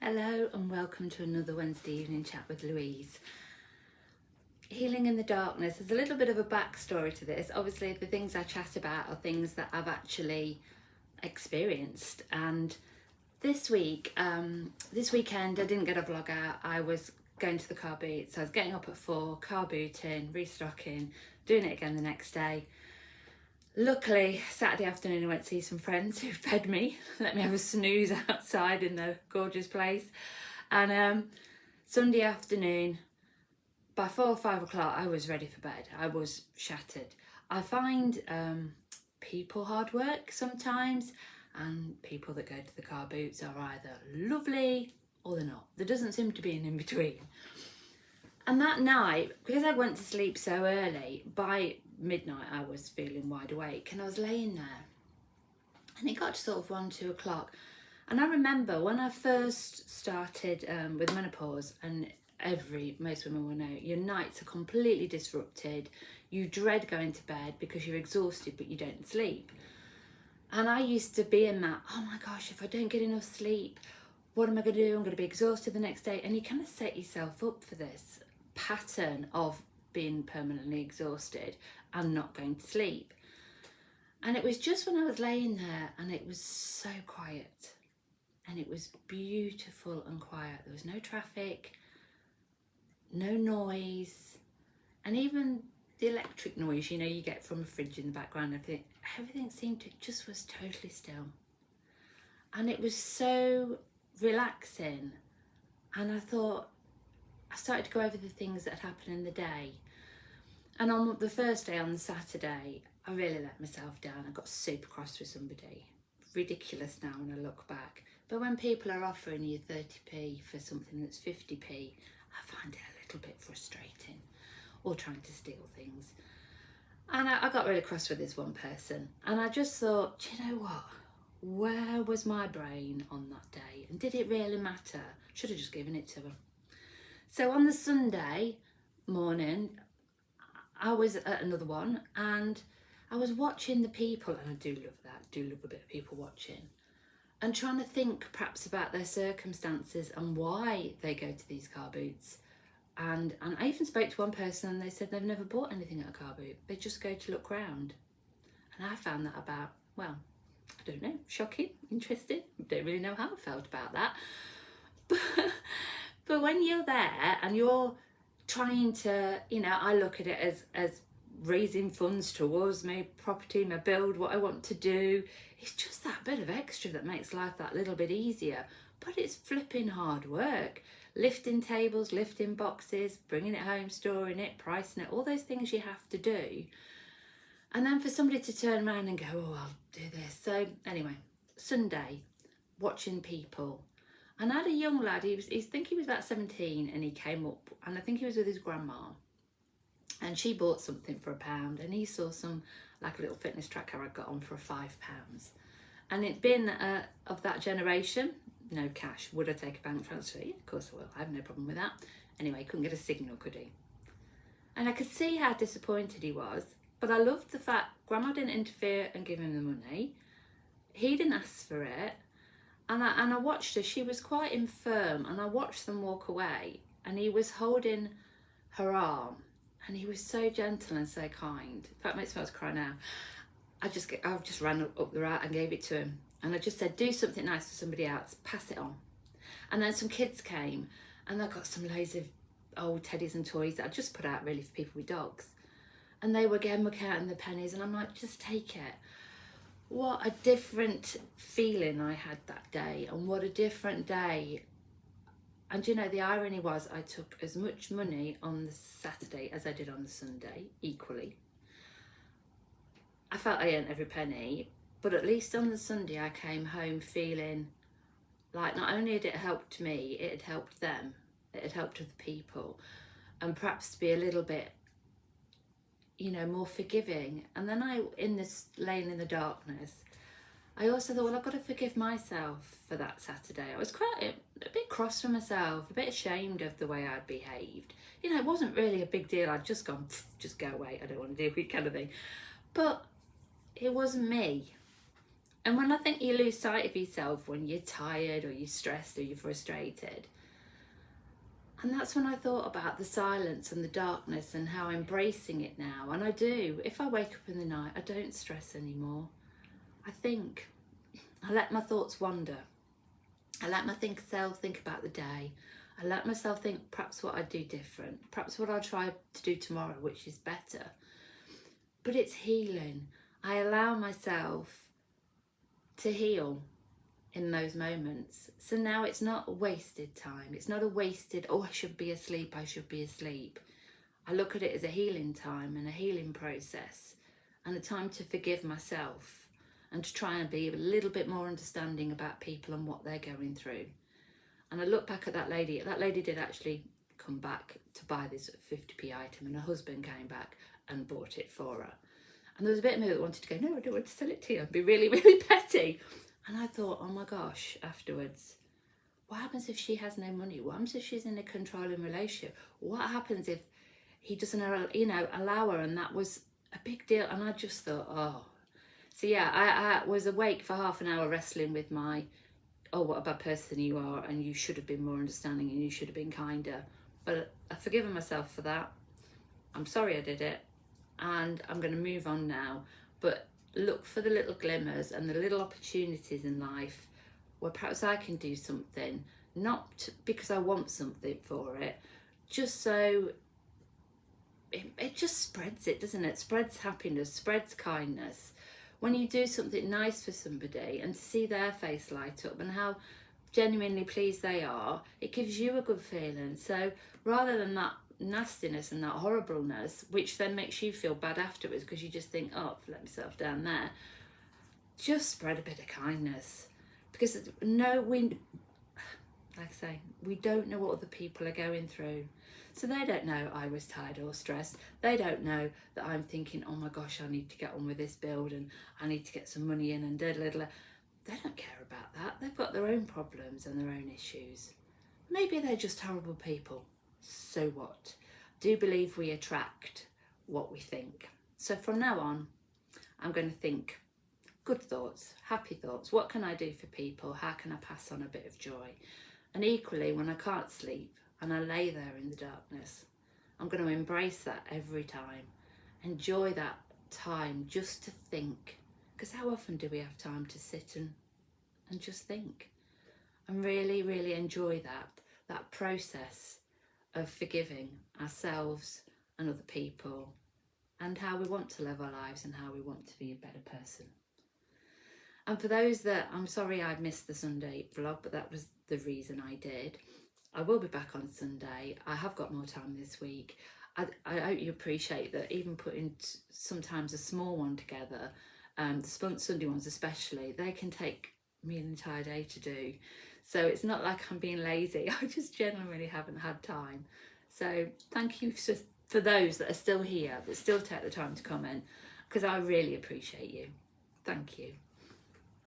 Hello and welcome to another Wednesday evening chat with Louise. Healing in the darkness. There's a little bit of a backstory to this. Obviously the things I chat about are things that I've actually experienced, and this weekend I didn't get a vlog out. I was going to the car boot, so I was getting up at 4, car booting, restocking, doing it again the next day. Luckily, Saturday afternoon I went to see some friends who fed me, let me have a snooze outside in the gorgeous place. And Sunday afternoon, by 4 or 5 o'clock, I was ready for bed. I was shattered. I find people hard work sometimes, and people that go to the car boots are either lovely or they're not. There doesn't seem to be an in-between. And that night, because I went to sleep so early, by midnight I was feeling wide awake, and I was laying there and it got to sort of 1, 2 o'clock. And I remember when I first started with menopause, and most women will know, your nights are completely disrupted. You dread going to bed because you're exhausted but you don't sleep. And I used to be in that, oh my gosh, if I don't get enough sleep, what am I going to do? I'm going to be exhausted the next day. And you kind of set yourself up for this pattern of being permanently exhausted and not going to sleep. And it was just when I was laying there and it was so quiet, and it was beautiful and quiet. There was no traffic, no noise, and even the electric noise, you know, you get from a fridge in the background, everything seemed to just was totally still. And it was so relaxing. And I thought, I started to go over the things that had happened in the day. And on the first day, on the Saturday, I really let myself down. I got super cross with somebody. Ridiculous now when I look back. But when people are offering you 30p for something that's 50p, I find it a little bit frustrating. Or trying to steal things. And I got really cross with this one person. And I just thought, do you know what? Where was my brain on that day? And did it really matter? Should have just given it to her. So on the Sunday morning, I was at another one and I was watching the people, and I do love that, do love a bit of people watching, and trying to think perhaps about their circumstances and why they go to these car boots. And I even spoke to one person and they said they've never bought anything at a car boot. They just go to look round. And I found that about, well, I don't know, shocking, interesting. Don't really know how I felt about that. But when you're there and you're trying to, you know, I look at it as raising funds towards my property, my build, what I want to do. It's just that bit of extra that makes life that little bit easier. But it's flipping hard work. Lifting tables, lifting boxes, bringing it home, storing it, pricing it, all those things you have to do. And then for somebody to turn around and go, oh, I'll do this. So anyway, Sunday, watching people. And I had a young lad, I think he was about 17, and he came up, and I think he was with his grandma. And she bought something for £1, and he saw some, like a little fitness tracker I'd got on for £5. And it'd been of that generation, no cash. Would I take a bank transfer? Yeah, of course I will. I have no problem with that. Anyway, he couldn't get a signal, could he? And I could see how disappointed he was, but I loved the fact Grandma didn't interfere and give him the money. He didn't ask for it. And I watched her, she was quite infirm, and I watched them walk away, and he was holding her arm, and he was so gentle and so kind. In fact, it makes me want to cry now. I just ran up the route and gave it to him. And I just said, do something nice for somebody else, pass it on. And then some kids came, and I got some loads of old teddies and toys that I just put out really for people with dogs. And they were again counting the pennies, and I'm like, just take it. What a different feeling I had that day, and what a different day. And you know, the irony was I took as much money on the Saturday as I did on the Sunday, equally. I felt I earned every penny, but at least on the Sunday I came home feeling like not only had it helped me, it had helped them, it had helped other people, and perhaps to be a little bit, you know, more forgiving. And then in this laying in the darkness, I also thought, well, I've got to forgive myself for that Saturday. I was quite a bit cross with myself, a bit ashamed of the way I'd behaved. You know, it wasn't really a big deal. I'd just gone, just go away, I don't want to deal with it kind of thing. But it wasn't me. And when I think you lose sight of yourself when you're tired or you're stressed or you're frustrated, and that's when I thought about the silence and the darkness and how embracing it now. And I do. If I wake up in the night, I don't stress anymore. I think. I let my thoughts wander. I let myself think about the day. I let myself think perhaps what I'd do different, perhaps what I'll try to do tomorrow, which is better. But it's healing. I allow myself to heal in those moments. So now it's not a wasted time. It's not a wasted, oh, I should be asleep, I should be asleep. I look at it as a healing time and a healing process and a time to forgive myself and to try and be a little bit more understanding about people and what they're going through. And I look back at that lady. That lady did actually come back to buy this 50p item, and her husband came back and bought it for her. And there was a bit of me that wanted to go, no, I don't want to sell it to you, and be really, really petty. And I thought, oh my gosh, afterwards, what happens if she has no money? What happens if she's in a controlling relationship? What happens if he doesn't, allow her? And that was a big deal. And I just thought, oh. So yeah, I was awake for half an hour wrestling with my, oh, what a bad person you are, and you should have been more understanding and you should have been kinder. But I've forgiven myself for that. I'm sorry I did it, and I'm going to move on now. But look for the little glimmers and the little opportunities in life where perhaps I can do something, not because I want something for it, just so it just spreads it, doesn't it? Spreads happiness, spreads kindness. When you do something nice for somebody and to see their face light up and how genuinely pleased they are, it gives you a good feeling. So rather than that nastiness and that horribleness, which then makes you feel bad afterwards because you just think, oh, I've let myself down there, just spread a bit of kindness. Because like I say, we don't know what other people are going through. So they don't know I was tired or stressed. They don't know that I'm thinking, oh my gosh, I need to get on with this build and I need to get some money in and da-da-da-da. They don't care about that. They've got their own problems and their own issues. Maybe they're just horrible people. So what? Do believe we attract what we think. So from now on, I'm going to think good thoughts, happy thoughts. What can I do for people? How can I pass on a bit of joy? And equally, when I can't sleep and I lay there in the darkness, I'm going to embrace that every time. Enjoy that time just to think. Because how often do we have time to sit and just think? And really, really enjoy that process of forgiving ourselves and other people and how we want to live our lives and how we want to be a better person. And for those that, I'm sorry I missed the Sunday vlog, but that was the reason I did. I will be back on Sunday. I have got more time this week. I hope you appreciate that even putting sometimes a small one together, the Sunday ones especially, they can take me an entire day to do. So it's not like I'm being lazy. I just genuinely haven't had time. So thank you for those that are still here, that still take the time to comment, because I really appreciate you. Thank you.